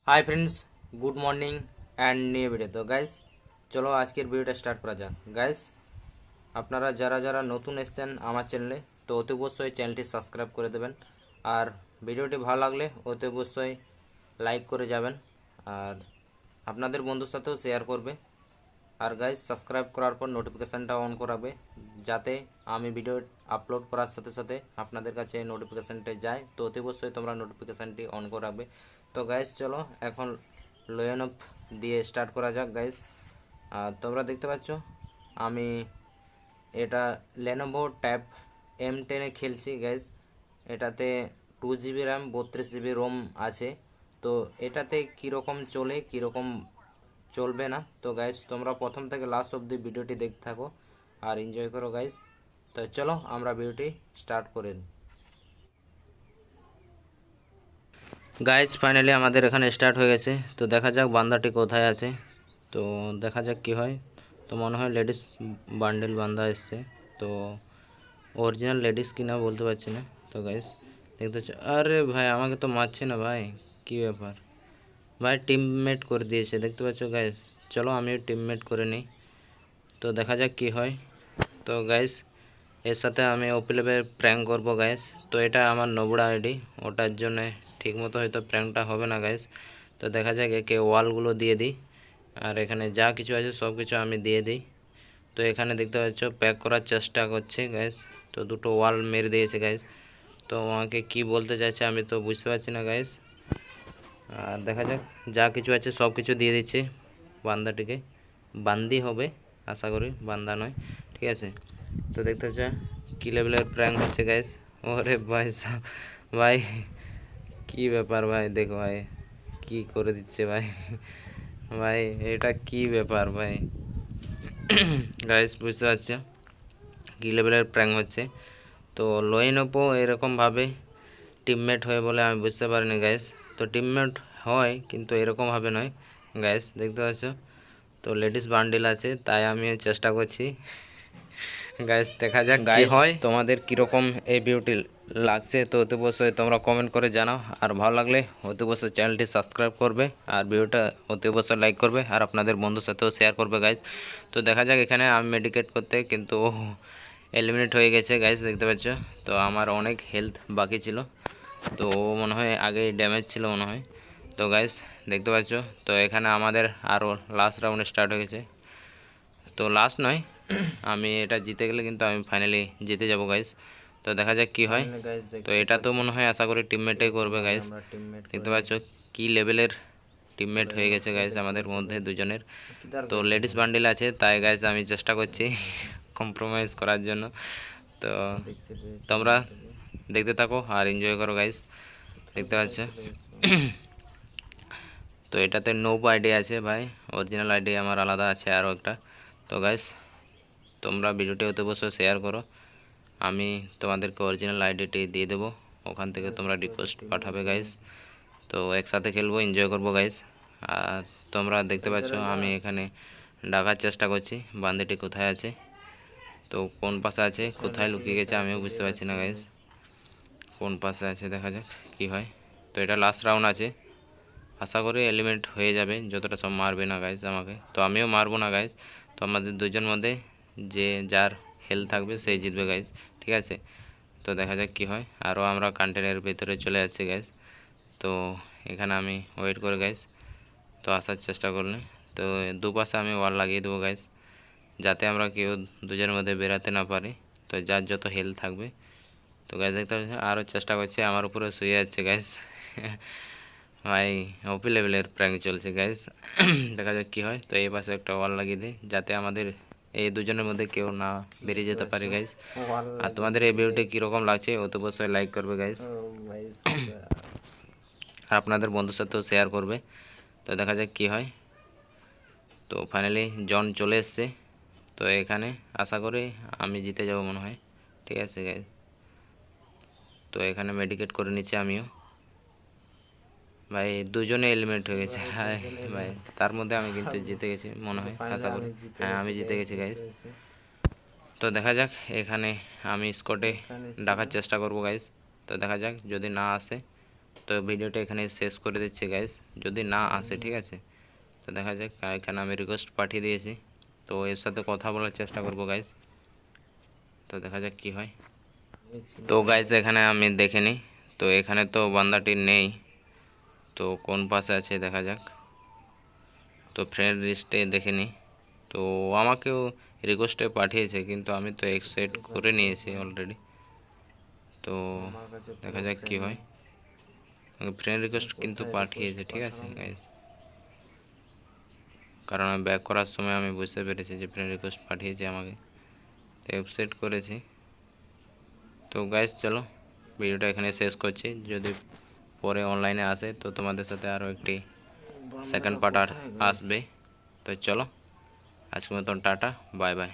Hi friends, good morning and new video. তো guys, চলো আজকের ভিডিওটা স্টার্ট করা যাক। গাইস, আপনারা যারা যারা নতুন এসেছেন আমার চ্যানেলে, তো অতি অবশ্যই চ্যানেলটি সাবস্ক্রাইব করে দেবেন। আর ভিডিওটি ভালো লাগলে অতি অবশ্যই লাইক করে যাবেন, আর আপনাদের বন্ধুর সাথেও শেয়ার করবে। আর গাইস, সাবস্ক্রাইব করার পর নোটিফিকেশানটা অন করাবে, যাতে আমি ভিডিও আপলোড করার সাথে সাথে আপনাদের কাছে নোটিফিকেশানটা যায়। তো অতি অবশ্যই তোমরা নোটিফিকেশানটি অন করে রাখবে। তো গাইস, চলো এখন লোয়েন অফ দিয়ে স্টার্ট করা যাক গাইস। আর তোমরা দেখতে পাচ্ছ আমি এটা লেনোভো ট্যাব M10 খেলছি গাইস। এটাতে 2 GB র্যাম, 32 GB রোম আছে। তো এটাতে কীরকম চলে, কীরকম চলবে না, তো গাইস তোমরা প্রথম থেকে লাস্ট অবধি ভিডিওটি দেখতে থাকো আর এনজয় করো গাইস। তো চলো আমরা ভিডিওটি স্টার্ট করে নিই। গাইস, ফাইনালি আমাদের এখানে স্টার্ট হয়ে গেছে। তো দেখা যাক বান্দাটি কোথায় আছে। তো দেখা যাক কি হয়। তো মনে হয় লেডিস বান্ডেল বান্দা এসছে। তো অরিজিনাল লেডিস কিনা বলতে পারছি না। তো গাইস দেখতে পাচ্ছ, আরে ভাই আমাকে তো মারছে না ভাই, কি ব্যাপার ভাই, টিমমেট করে দিয়েছে দেখতে পাচ্ছ গাইস। চলো আমিও টিমমেট করে নিই, তো দেখা যাক কি হয়। তো গাইস, এর সাথে আমি ওপি লেভেল প্র্যাঙ্ক করবো গাইস। তো এটা আমার নোবড়া আইডি, ওটার জন্য ঠিকমতো হয়তো প্র্যাঙ্কটা হবে না গাইস। তো দেখা যাক, একে ওয়ালগুলো দিয়ে দিই, আর এখানে যা কিছু আছে সব কিছু আমি দিয়ে দিই। তো এখানে দেখতে পাচ্ছ প্যাক করার চেষ্টা করছে গাইস। তো দুটো ওয়াল মেরে দিয়েছে গাইস। তো আমাকে কি বলতে চাইছে আমি তো বুঝতে পারছি না গাইস। আর দেখা যাক, যা কিছু আছে সব কিছু দিয়ে দিচ্ছে বান্দাটিকে। বান্দি হবে আশা করি, বান্দা নয়, ঠিক আছে। তো দেখতে পাচ্ছ কি লেভেলের প্র্যাঙ্ক হচ্ছে গাইস। ওরে ভাই ভাই, কি ব্যাপার ভাই, দেখো ভাই কি করে দিচ্ছে ভাই। ভাই এটা কি ব্যাপার ভাই। গাইস বুঝতে পারছি কী লেভেলের প্র্যাঙ্ক হচ্ছে। তো লোয়েনোপো এরকমভাবে টিমমেট হয়ে বলে আমি বুঝতে পারিনি গাইস। তো টিমমেট হয় কিন্তু এরকমভাবে নয় গাইস, দেখতে পাচ্ছ। তো লেডিস বান্ডিল আছে, তাই আমিও চেষ্টা করছি গাইস। দেখা যাক কি হয়, তোমাদের কীরকম এই ভিডিওটি লাগছে। তো অতি অবশ্যই তোমরা কমেন্ট করে জানাও, আর ভালো লাগলে অতি অবশ্যই চ্যানেলটি সাবস্ক্রাইব করবে, আর ভিডিওটা অতি অবশ্যই লাইক করবে, আর আপনাদের বন্ধুর সাথেও শেয়ার করবে গাইস। তো দেখা যাক, এখানে আমি মেডিকেট করতে কিন্তু এলিমিনেট হয়ে গেছে গাইস, দেখতে পাচ্ছ। তো আমার অনেক হেলথ বাকি ছিল, তো ও মনে হয় আগে ড্যামেজ ছিল মনে হয়। তো গাইস দেখতে পাচ্ছ, তো এখানে আমাদের আরও লাস্ট রাউন্ড স্টার্ট হয়ে গেছে। তো লাস্ট নয়, আমি এটা জিতে গেলে কিন্তু আমি ফাইনালি জিতে যাব গাইস। তো দেখা যাক কি হয়। তো এটা তো মনে হয় আশা করি টিমমেটই করবে গাইস। দেখতে পাচ্ছ কি লেভেলের টিমমেট হয়ে গেছে গাইস আমাদের মধ্যে দুজনের। তো লেডিস বান্ডিল আছে, তাই গাইস আমি চেষ্টা করছি কম্প্রোমাইজ করার জন্য। তো তোমরা দেখতে থাকো আর এনজয় করো গাইস, দেখতে পাচ্ছ। তো এটাতে নোব আইডি আছে ভাই, অরিজিনাল আইডি আমার আলাদা আছে আরও একটা। তো গাইস তোমরা ভিডিওটি অতি অবশ্যই শেয়ার করো, আমি তোমাদেরকে অরিজিনাল আইডিটি দিয়ে দেবো, ওখান থেকে তোমরা রিকোয়েস্ট পাঠাবে গাইস। তো একসাথে খেলবো, এনজয় করবো গাইস। আর তোমরা দেখতে পাচ্ছ আমি এখানে ডাকার চেষ্টা করছি বান্দিটি কোথায় আছে। তো কোন পাশে আছে, কোথায় লুকিয়ে গেছে আমিও বুঝতে পারছি না গাইস, কোন পাশে আছে দেখা যাক কি হয়। তো এটা লাস্ট রাউন্ড আছে, আশা করি এলিমেন্ট হয়ে যাবে, যতটা সব মারবে না গাইস আমাকে, তো আমিও মারবো না গাইস। তো আমাদের দুজন মধ্যে যে যার হেলথ থাকবে সেই জিতবে গাইস, ঠিক আছে। তো দেখা যাক কি হয়। আরও আমরা কন্টেনের ভিতরে চলে যাচ্ছি গাইস। তো এখানে আমি ওয়েট করে গাইস, তো আসার চেষ্টা করলে তো দুপাশে আমি ওয়াল লাগিয়ে দেবো গাইস, যাতে আমরা কেউ দুজনের মধ্যে বেরাতে না পারি। তো যার যত হেলথ থাকবে, তো গাইস দেখতে পাচ্ছি আরও চেষ্টা করছে, আমার উপরে শুয়ে যাচ্ছে গাইস। ভাই ওপি লেভেলের প্র্যাঙ্ক চলছে গাইস। দেখা যাক কী হয়। তো এই পাশে একটা ওয়াল লাগিয়ে দিই, যাতে আমাদের এই দুজনের মধ্যে কেউ না বেরিয়ে যেতে পারে গাইস। আর তোমাদের এই ভিডিওটি কীরকম লাগছে অতি অবশ্যই লাইক করবে গাইস, আর আপনাদের বন্ধুর সাথেও শেয়ার করবে। তো দেখা যাক কী হয়। তো ফাইনালি জন চলে এসছে, তো এখানে আশা করি আমি জিতে যাব মনে হয়, ঠিক আছে গাইস। তো এখানে মেডিকেট করে নিচ্ছি আমিও ভাই, দুজনে এলিমেন্ট হয়ে গেছে। হ্যাঁ ভাই, তার মধ্যে আমি কিন্তু জিতে গেছি মনে হয়, আশা করি। হ্যাঁ আমি জিতে গেছি গাইস। তো দেখা যাক, এখানে আমি স্কটে ডাকার চেষ্টা করব গাইস। তো দেখা যাক যদি না আসে তো ভিডিওটা এখানে শেষ করে দিচ্ছি গাইস, যদি না আসে ঠিক আছে। তো দেখা যাক, এখানে আমি রিকোয়েস্ট পাঠিয়ে দিয়েছি, তো এর সাথে কথা বলার চেষ্টা করব গাইস। তো দেখা যাক কি হয়। তো গাইস এখানে আমি দেখে নিই, তো এখানে তো বান্দাটি নেই, তো কোন পাশে আছে দেখা যাক। তো ফ্রেন্ড লিস্টে দেখে নিই, তো আমাকেও রিকোয়েস্টে পাঠিয়েছে, কিন্তু আমি তো অ্যাকসেপ্ট করে নিয়েছি অলরেডি। তো দেখা যাক কি হয়। ফ্রেন্ড রিকোয়েস্ট কিন্তু পাঠিয়েছে ঠিক আছে গাইস, কারণ আমি ব্যাক করার সময় আমি বুঝতে পেরেছি যে ফ্রেন্ড রিকোয়েস্ট পাঠিয়েছে আমাকে, তো অ্যাকসেপ্ট করেছি। তো গাইস চলো ভিডিওটা এখানে শেষ করছি, যদি পরে অনলাইনে আসে তো তোমাদের সাথে আরও একটি সেকেন্ড পার্ট আসবে। তো চলো আজকের মতন টাটা, বাই বাই।